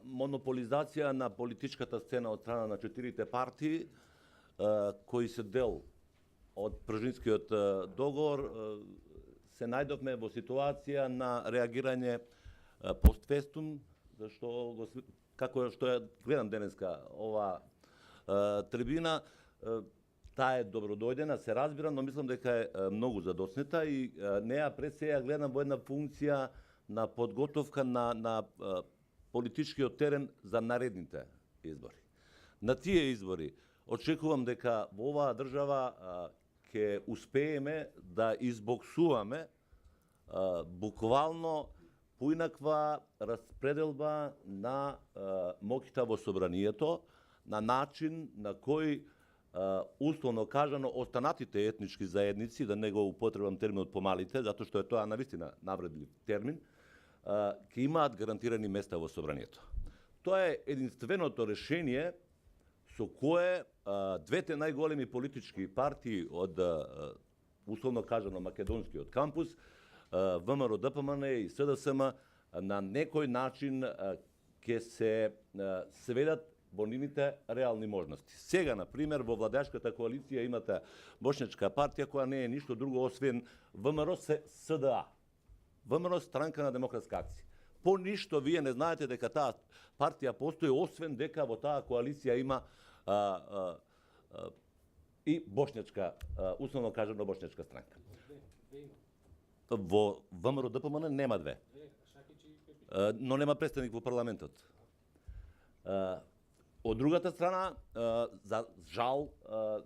монополизација на политичката сцена од страна на четирите партии, кои се дел од Пржинскиот договор, се најдовме во ситуација на реагирање постфестум, зашто како што ја гледам денеска ова трибина, таа е добродојдена, се разбира, но мислам дека е многу задоснета и неа пред се ја гледам во една функција на подготовка на политичкиот терен за наредните избори. На тие избори очекувам дека во оваа држава ќе успееме да избоксуваме буквално поинаква распределба на моќта во собранието, на начин на кој условно кажано останатите етнички заедници, да не го употребам терминот помалите, затоа што е тоа навистина навредлив термин, ќе имаат гарантирани места во собранието. Тоа е единственото решение со кое двете најголеми политички партии од условно кажано македонскиот кампус, ВМРО ДПМН и СДСМ, на некој начин ќе се сведат во нивните реални можности. Сега, например, во владеачката коалиција имате Бошњачка партија која не е ништо друго освен ВМРО СДА. ВМРО Странка на демократска акција. По ништо вие не знаете дека таа партија постои, освен дека во таа коалиција има и Бошњачка, условно кажано Бошњачка странка. Во ВМРО ДПМН нема две. Но нема представник во парламентот. Од другата страна, за жал,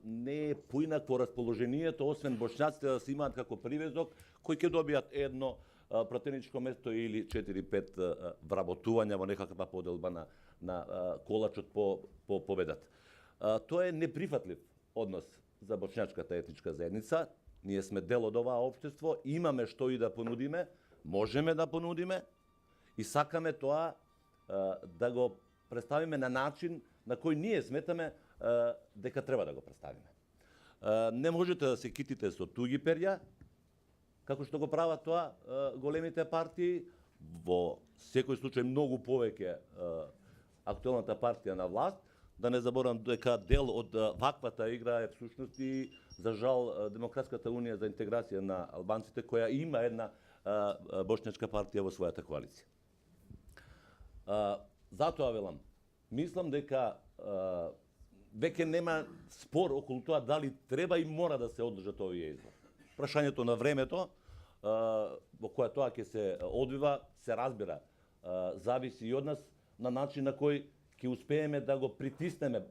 не е поинакво расположението, освен бошњаците да се имаат како привезок, кои ќе добијат едно пратеничко место или 4-5 вработувања во некаква поделба на колачот по победата. Тоа е неприфатлив однос за бошњачката етничка заедница. Ние сме дел од оваа општество, имаме што и да понудиме, можеме да понудиме и сакаме тоа да го представиме на начин на кој ние сметаме дека треба да го представиме. Не можете да се китите со туги перја, како што го прават тоа големите партии, во секој случај многу повеќе актуелната партија на власт. Да не заборам дека дел од ваквата игра е всушност и, за жал, Демократската унија за интеграција на албанците, која има една бошњачка партија во својата коалиција. Затоа велам, мислам дека веќе нема спор околу тоа дали треба и мора да се одржат овие избори. Прашањето на времето во кое тоа ќе се одвива, се разбира, зависи и од нас на начин на кој ќе успееме да го притиснеме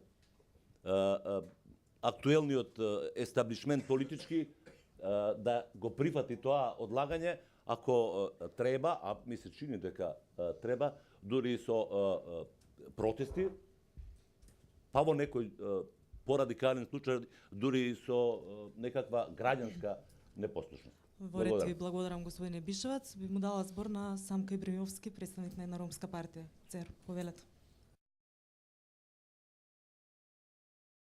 актуелниот естаблишмент политички да го прифати тоа одлагање, ако треба, а ми се чини дека треба, дури и со протести, па во некој порадикален случај дури и со некаква граѓанска непослушност. Во ред ви благодарам, господине Бишевац. Би му дала збор на Самка Ибримовски, представник на една ромска партија. ЦЕР, повелете.